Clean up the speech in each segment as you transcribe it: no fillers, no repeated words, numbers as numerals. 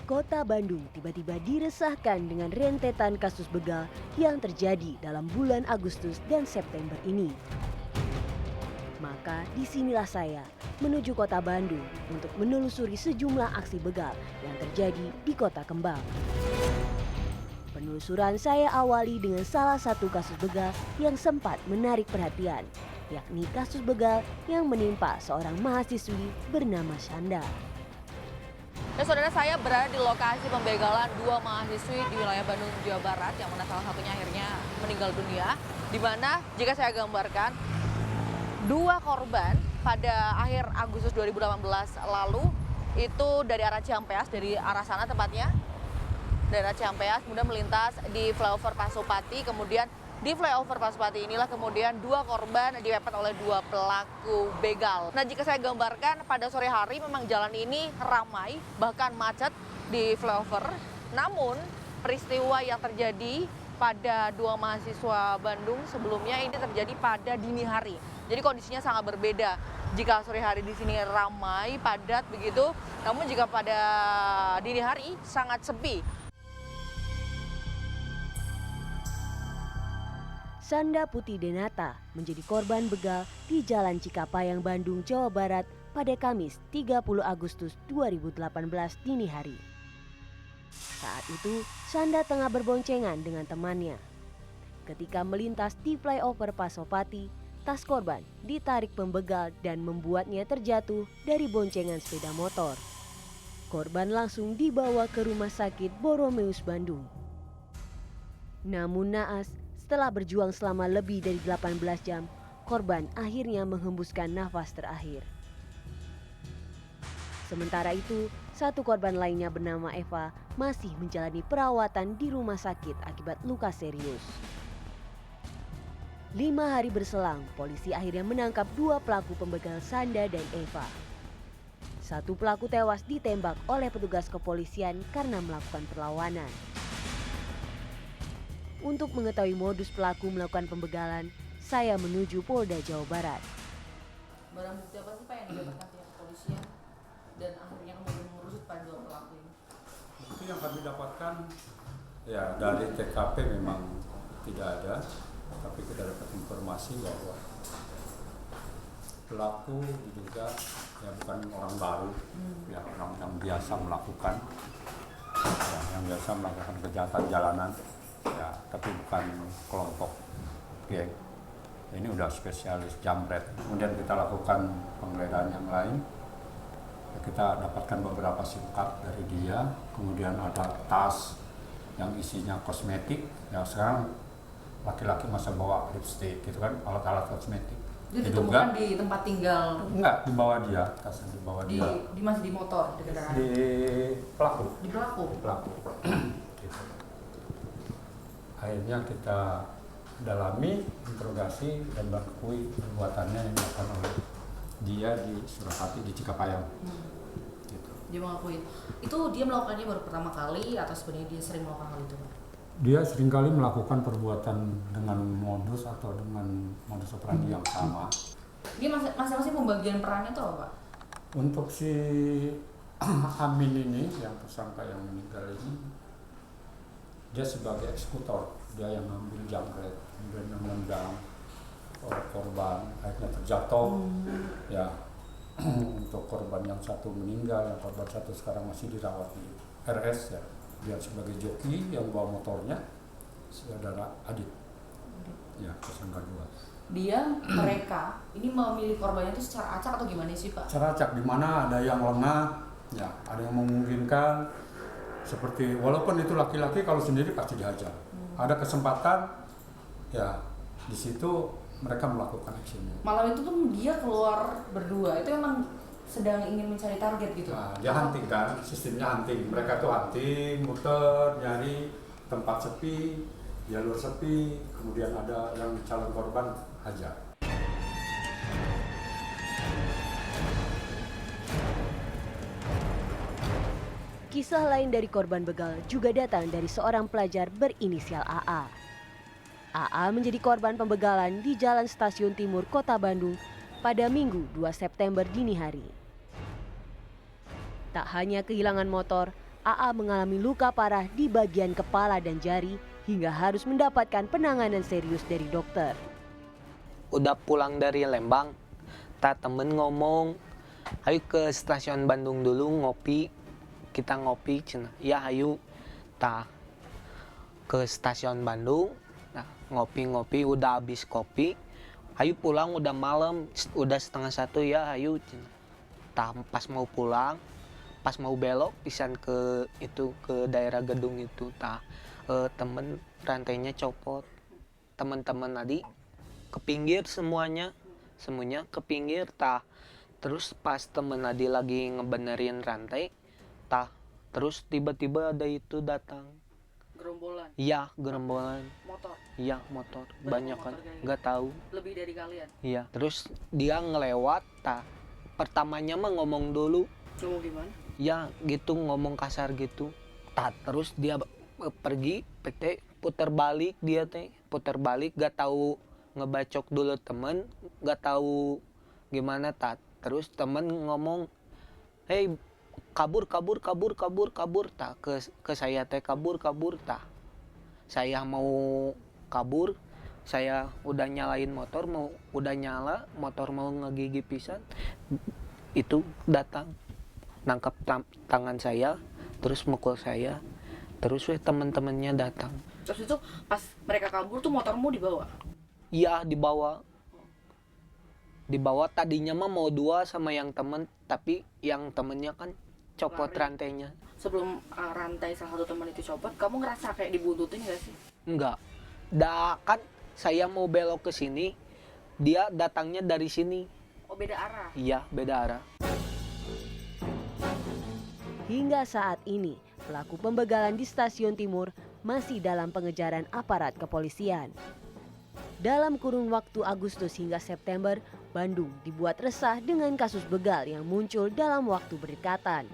Kota Bandung tiba-tiba diresahkan dengan rentetan kasus begal yang terjadi dalam bulan Agustus dan September ini. Maka disinilah saya menuju Kota Bandung untuk menelusuri sejumlah aksi begal yang terjadi di Kota Kembang. Penelusuran saya awali dengan salah satu kasus begal yang sempat menarik perhatian, yakni kasus begal yang menimpa seorang mahasiswi bernama Sanda. Dan saudara, saya berada di lokasi pembegalan dua mahasiswi di wilayah Bandung, Jawa Barat, yang mana salah satunya akhirnya meninggal dunia. Di mana jika saya gambarkan, dua korban pada akhir Agustus 2018 lalu itu dari arah Ciampeas, dari arah sana tempatnya, dari arah Ciampeas, kemudian melintas di flyover Pasopati, kemudian di flyover Pasopati inilah kemudian dua korban dipepet oleh dua pelaku begal. Nah, jika saya gambarkan pada sore hari memang jalan ini ramai, bahkan macet di flyover. Namun peristiwa yang terjadi pada dua mahasiswa Bandung sebelumnya ini terjadi pada dini hari. Jadi kondisinya sangat berbeda. Jika sore hari di sini ramai, padat begitu, namun jika pada dini hari sangat sepi. Sanda Putih Denata menjadi korban begal di Jalan Cikapayang, Bandung, Jawa Barat pada Kamis 30 Agustus 2018 dini hari. Saat itu, Sanda tengah berboncengan dengan temannya. Ketika melintas di flyover Pasopati, tas korban ditarik pembegal dan membuatnya terjatuh dari boncengan sepeda motor. Korban langsung dibawa ke Rumah Sakit Boromeus Bandung. Namun naas, setelah berjuang selama lebih dari 18 jam, korban akhirnya menghembuskan nafas terakhir. Sementara itu, satu korban lainnya bernama Eva masih menjalani perawatan di rumah sakit akibat luka serius. 5 hari berselang, polisi akhirnya menangkap dua pelaku pembegal Sanda dan Eva. Satu pelaku tewas ditembak oleh petugas kepolisian karena melakukan perlawanan. Untuk mengetahui modus pelaku melakukan pembegalan, saya menuju Polda Jawa Barat. Barang bukti apa sih Pak yang didapatkan pihak kepolisian dan akhirnya kemudian mengusut pada dua pelaku ini? Itu yang kami dapatkan ya dari TKP memang tidak ada, tapi kita dapat informasi bahwa pelaku diduga ya bukan orang baru, ya orang yang biasa melakukan, ya, yang biasa melakukan kejahatan jalanan. Ya, tapi bukan kelompok geng. Ini udah spesialis jambret. Kemudian kita lakukan penggeledahan yang lain. Ya, kita dapatkan beberapa SIM card dari dia. Kemudian ada tas yang isinya kosmetik. Ya, sekarang laki-laki masa bawa lipstick gitu kan, alat-alat kosmetik. Itu ditemukan di tempat tinggal? Enggak, dibawa dia, tasnya dibawa dia. Masih di motor, di kendaraan? Di pelaku. Di pelaku? Di pelaku. Gitu. Akhirnya kita dalami, interogasi, dan mengakui perbuatannya yang dilakukan oleh dia di Surapati, di Cikapayang. Gitu. Dia mengakui. Itu dia melakukannya baru pertama kali atau sebenarnya dia sering melakukan hal itu? Dia seringkali melakukan perbuatan dengan modus atau dengan modus operandi yang sama. Dia masing-masing pembagian perannya itu apa Pak? Untuk si Amin ini, yang tersangka yang meninggal ini, dia sebagai eksekutor, dia yang ngambil jambret, kemudian yang menendang korban, akhirnya terjatuh. Ya, untuk korban yang satu meninggal, yang korban satu sekarang masih dirawat di RS ya. Dia sebagai joki yang bawa motornya, saudara Adit. Ya, tersangka dua. Mereka ini memilih korbannya itu secara acak atau gimana sih Pak? Secara acak, di mana ada yang lengah, ya, ada yang memungkinkan. Seperti walaupun itu laki-laki, kalau sendiri pasti dihajar. Ada kesempatan, ya di situ mereka melakukan aksinya. Malam itu tuh dia keluar berdua, itu memang sedang ingin mencari target gitu? Nah, dia hunting kan, sistemnya hunting. Mereka tuh hunting, muter, nyari tempat sepi, jalur sepi, kemudian ada yang calon korban hajar. Kisah lain dari korban begal juga datang dari seorang pelajar berinisial AA. AA menjadi korban pembegalan di Jalan Stasiun Timur Kota Bandung pada Minggu 2 September dini hari. Tak hanya kehilangan motor, AA mengalami luka parah di bagian kepala dan jari hingga harus mendapatkan penanganan serius dari dokter. Udah pulang dari Lembang, temen ngomong, ayo ke stasiun Bandung dulu ngopi. Kita ngopi, cina. Ya ayo, ke stasiun Bandung. Nah, ngopi-ngopi udah habis kopi. Ayo pulang udah malam, udah 12:30 ya ayo. Cina. Pas mau pulang, pas mau belok pisan ke daerah gedung itu, temen rantainya copot. Teman-teman tadi ke pinggir semuanya ke pinggir. Terus pas temen tadi lagi ngebenerin rantai, terus tiba-tiba ada itu datang. Gerombolan? Iya, gerombolan. Motor? Iya, motor. Banyak kan, nggak tahu. Lebih dari kalian? Iya, terus dia ngelewat, pertamanya mah ngomong dulu. Ngomong gimana? Ya gitu, ngomong kasar gitu. Terus dia pergi, putar balik dia putar balik, gak tahu ngebacok dulu temen, gak tahu gimana terus temen ngomong, "Hei, kabur ke saya kabur saya mau kabur, saya udah nyalain motor, motor mau ngegigi pisan, itu datang nangkap tangan saya, terus mukul saya, terus teman-temannya datang. Terus itu pas mereka kabur tuh motormu dibawa? Iya, dibawa tadinya mah mau 2 sama yang temen, tapi yang temennya kan copot rantainya. Sebelum rantai salah satu teman itu copot, kamu ngerasa kayak dibuntutin gak sih? Enggak. Kan saya mau belok ke sini, dia datangnya dari sini. Oh, beda arah? Iya, beda arah. Hingga saat ini, pelaku pembegalan di Stasiun Timur masih dalam pengejaran aparat kepolisian. Dalam kurun waktu Agustus hingga September, Bandung dibuat resah dengan kasus begal yang muncul dalam waktu berdekatan.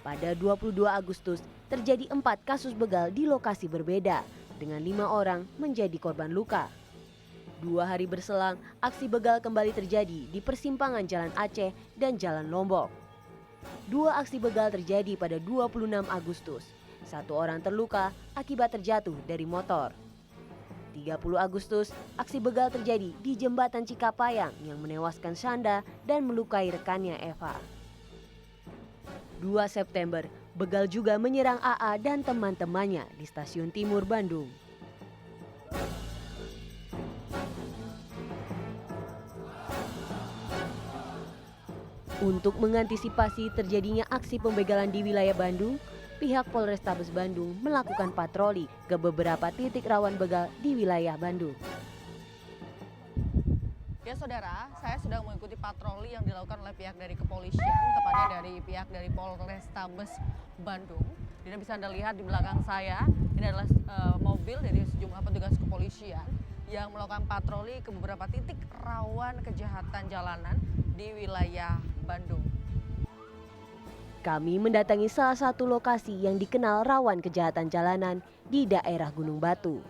Pada 22 Agustus, terjadi 4 kasus begal di lokasi berbeda, dengan 5 orang menjadi korban luka. 2 hari berselang, aksi begal kembali terjadi di persimpangan Jalan Aceh dan Jalan Lombok. 2 aksi begal terjadi pada 26 Agustus. 1 orang terluka akibat terjatuh dari motor. 30 Agustus, aksi begal terjadi di jembatan Cikapayang yang menewaskan Sanda dan melukai rekannya Eva. 2 September, begal juga menyerang AA dan teman-temannya di Stasiun Timur Bandung. Untuk mengantisipasi terjadinya aksi pembegalan di wilayah Bandung, pihak Polrestabes Bandung melakukan patroli ke beberapa titik rawan begal di wilayah Bandung. Ya saudara, saya sedang mengikuti patroli yang dilakukan oleh pihak dari kepolisian, tepatnya dari pihak dari Polrestabes Bandung. Dan bisa Anda lihat di belakang saya, ini adalah mobil dari sejumlah petugas kepolisian yang melakukan patroli ke beberapa titik rawan kejahatan jalanan di wilayah Bandung. Kami mendatangi salah satu lokasi yang dikenal rawan kejahatan jalanan di daerah Gunung Batu.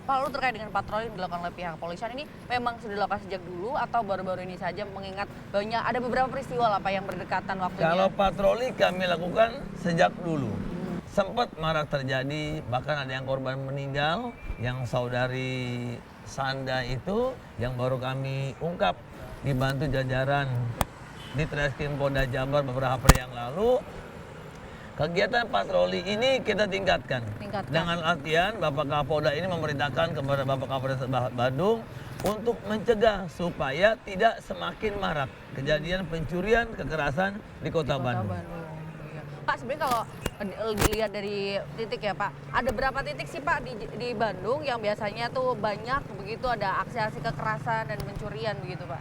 Pak, lalu terkait dengan patroli yang dilakukan oleh pihak kepolisian ini memang sudah dilakukan sejak dulu atau baru-baru ini saja, mengingat banyak ada beberapa peristiwa lah Pak yang berdekatan waktunya? Kalau patroli kami lakukan sejak dulu. Sempat marak terjadi, bahkan ada yang korban meninggal, yang saudari Sanda itu yang baru kami ungkap dibantu jajaran di Treskrim Polda Jabar beberapa hari yang lalu. Kegiatan patroli ini kita tingkatkan. Dengan artian Bapak Kapolda ini memerintahkan kepada Bapak Kapolda Bandung untuk mencegah supaya tidak semakin marak kejadian pencurian kekerasan di Kota Bandung. Ya. Pak, sebenarnya kalau dilihat dari titik ya Pak, ada berapa titik sih Pak di Bandung yang biasanya tuh banyak begitu ada aksi-aksi kekerasan dan pencurian begitu Pak?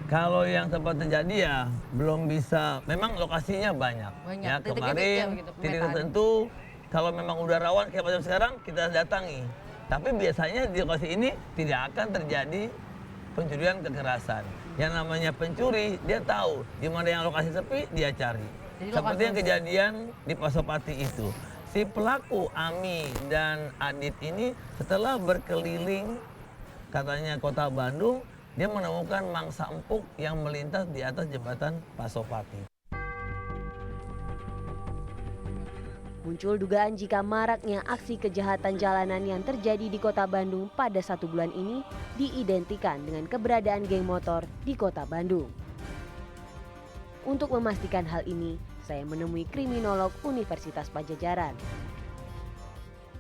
Kalau yang sempat terjadi ya belum bisa, memang lokasinya banyak. Ya kemarin titik tertentu kalau memang udah rawan kayak macam sekarang kita datangi. Tapi biasanya di lokasi ini tidak akan terjadi pencurian kekerasan. Yang namanya pencuri dia tahu di mana yang lokasi sepi dia cari. Jadi seperti yang kejadian di Pasopati itu. Si pelaku Ami dan Adit ini setelah berkeliling katanya Kota Bandung, dia menemukan mangsa empuk yang melintas di atas jembatan Pasopati. Muncul dugaan jika maraknya aksi kejahatan jalanan yang terjadi di kota Bandung pada 1 bulan ini diidentikan dengan keberadaan geng motor di kota Bandung. Untuk memastikan hal ini, saya menemui kriminolog Universitas Padjadjaran.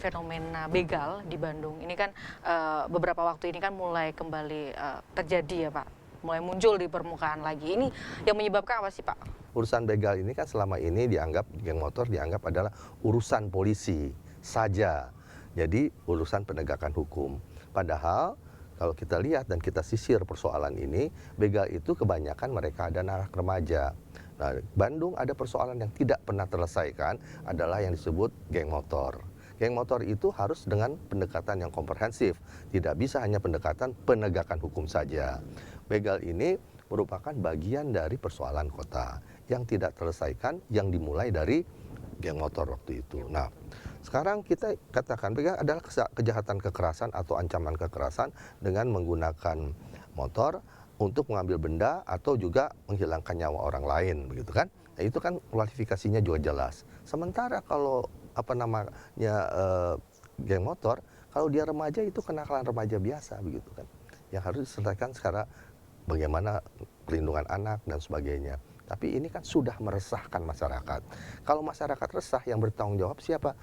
Fenomena begal di Bandung ini kan beberapa waktu ini kan mulai kembali terjadi ya Pak, mulai muncul di permukaan lagi. Ini yang menyebabkan apa sih Pak? Urusan begal ini kan selama ini dianggap, geng motor dianggap adalah urusan polisi saja. Jadi urusan penegakan hukum. Padahal kalau kita lihat dan kita sisir persoalan ini, begal itu kebanyakan mereka ada anak remaja. Nah, Bandung ada persoalan yang tidak pernah terselesaikan adalah yang disebut geng motor. Geng motor itu harus dengan pendekatan yang komprehensif, tidak bisa hanya pendekatan penegakan hukum saja. Begal ini merupakan bagian dari persoalan kota yang tidak terselesaikan, yang dimulai dari geng motor waktu itu. Nah, sekarang kita katakan begal adalah kejahatan kekerasan atau ancaman kekerasan dengan menggunakan motor untuk mengambil benda atau juga menghilangkan nyawa orang lain, begitu kan? Nah, itu kan kualifikasinya juga jelas. Sementara kalau geng motor, kalau dia remaja itu kenakalan remaja biasa, begitu kan? Yang harus diselesaikan secara bagaimana perlindungan anak dan sebagainya. Tapi ini kan sudah meresahkan masyarakat. Kalau masyarakat resah, yang bertanggung jawab siapa?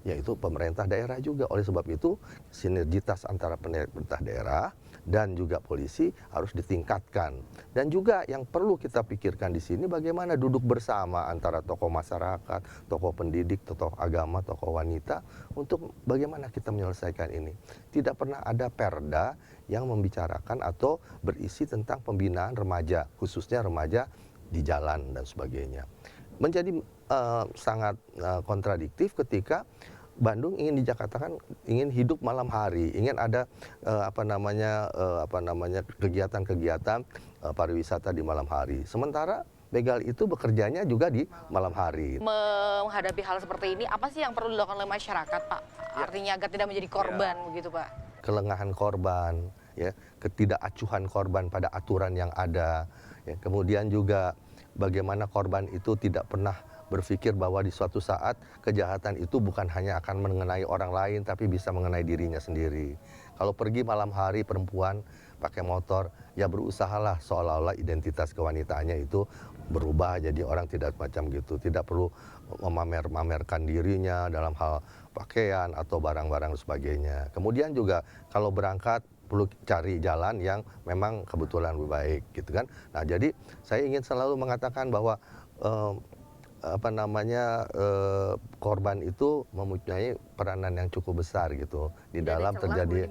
Yaitu pemerintah daerah juga. Oleh sebab itu, sinergitas antara pemerintah daerah dan juga polisi harus ditingkatkan. Dan juga yang perlu kita pikirkan di sini bagaimana duduk bersama antara tokoh masyarakat, tokoh pendidik, tokoh agama, tokoh wanita untuk bagaimana kita menyelesaikan ini. Tidak pernah ada perda yang membicarakan atau berisi tentang pembinaan remaja, khususnya remaja di jalan dan sebagainya. Menjadi sangat kontradiktif ketika Bandung ingin dikatakan ingin hidup malam hari, ingin ada kegiatan-kegiatan pariwisata di malam hari. Sementara begal itu bekerjanya juga di malam hari. Menghadapi hal seperti ini, apa sih yang perlu dilakukan oleh masyarakat Pak? Artinya agar tidak menjadi korban begitu Pak? Kelengahan korban, ya, ketidakacuhan korban pada aturan yang ada. Ya, kemudian juga bagaimana korban itu tidak pernah berpikir bahwa di suatu saat kejahatan itu bukan hanya akan mengenai orang lain, tapi bisa mengenai dirinya sendiri. Kalau pergi malam hari perempuan pakai motor, ya berusahalah seolah-olah identitas kewanitaannya itu berubah jadi orang tidak macam gitu. Tidak perlu memamerkan dirinya dalam hal pakaian atau barang-barang dan sebagainya. Kemudian juga kalau berangkat perlu cari jalan yang memang kebetulan lebih baik gitu kan. Nah, jadi saya ingin selalu mengatakan bahwa korban itu mempunyai peranan yang cukup besar gitu di dalam terjadi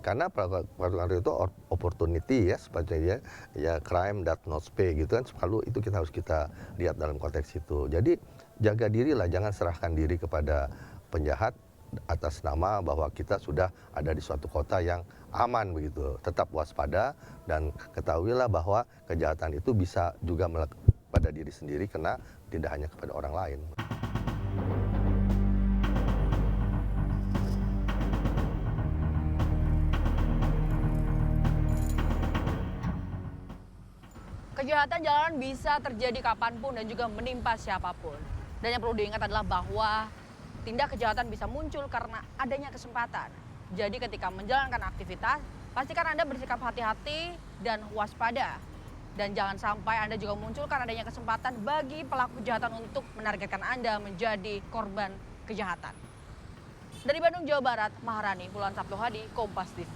karena peraturan itu opportunity ya sepertinya ya crime that not pay gitu kan, selalu itu kita harus kita lihat dalam konteks itu. Jadi jaga dirilah, jangan serahkan diri kepada penjahat atas nama bahwa kita sudah ada di suatu kota yang aman begitu. Tetap waspada dan ketahuilah bahwa kejahatan itu bisa juga pada diri sendiri karena tidak hanya kepada orang lain. Kejahatan jalanan bisa terjadi kapanpun dan juga menimpa siapapun. Dan yang perlu diingat adalah bahwa tindak kejahatan bisa muncul karena adanya kesempatan. Jadi ketika menjalankan aktivitas, pastikan Anda bersikap hati-hati dan waspada. Dan jangan sampai Anda juga muncul karena adanya kesempatan bagi pelaku kejahatan untuk menargetkan Anda menjadi korban kejahatan. Dari Bandung, Jawa Barat, Maharani, Puluhan Sabtu Hadi, Kompas TV.